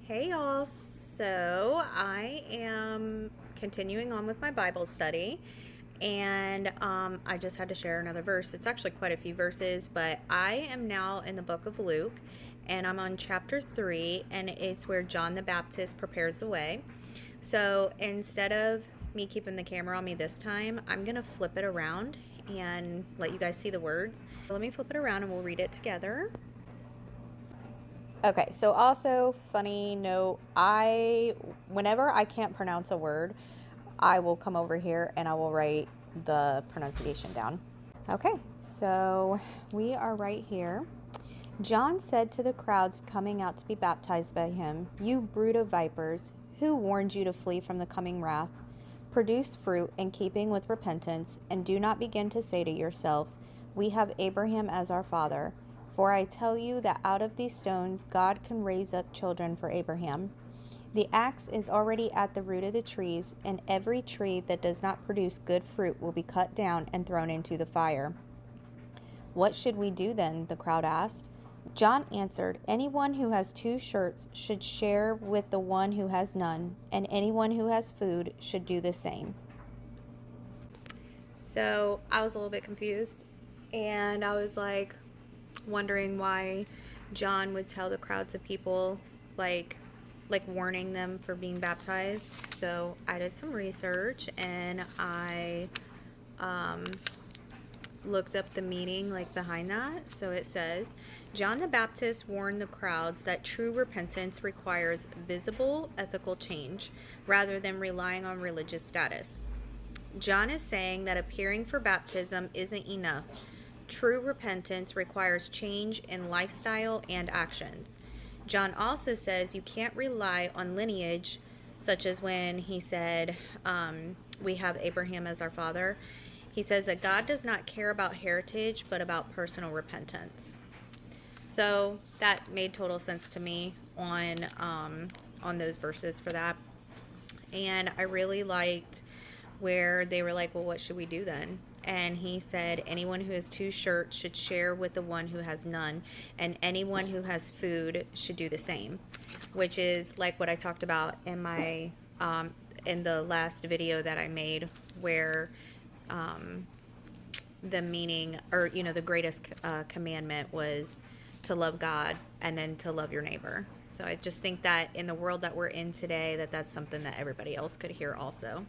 Hey y'all, so I am continuing on with my Bible study, and I just had to share another verse. It's actually quite a few verses, but I am now in the book of Luke, and I'm on chapter 3, and it's where John the Baptist prepares the way. So instead of me keeping the camera on me this time, I'm going to flip it around and let you guys see the words. Let me flip it around and we'll read it together. Okay, so also funny note, whenever I can't pronounce a word, I will come over here and I will write the pronunciation down. Okay, so we are right here. John said to the crowds coming out to be baptized by him, "You brood of vipers, who warned you to flee from the coming wrath? Produce fruit in keeping with repentance, and do not begin to say to yourselves, 'We have Abraham as our father.' For I tell you that out of these stones God can raise up children for Abraham. The axe is already at the root of the trees, and every tree that does not produce good fruit will be cut down and thrown into the fire." "What should we do then?" the crowd asked. John answered, "Anyone who has 2 shirts should share with the one who has none, and anyone who has food should do the same." So I was a little bit confused, and I was like wondering why John would tell the crowds of people, like warning them for being baptized. So I did some research, and I looked up the meaning behind that. So it says, John the Baptist warned the crowds that true repentance requires visible ethical change rather than relying on religious status. John is saying that appearing for baptism isn't enough. True repentance requires change in lifestyle and actions. John also says you can't rely on lineage, such as when he said, we have Abraham as our father. He says that God does not care about heritage, but about personal repentance. So that made total sense to me on those verses for that. And I really liked where they were like, well, what should we do then? And he said, anyone who has 2 shirts should share with the one who has none, and anyone who has food should do the same, which is like what I talked about in my in the last video that I made, where the meaning, or the greatest commandment was to love God and then to love your neighbor. So I just think that in the world that we're in today, that's something that everybody else could hear also.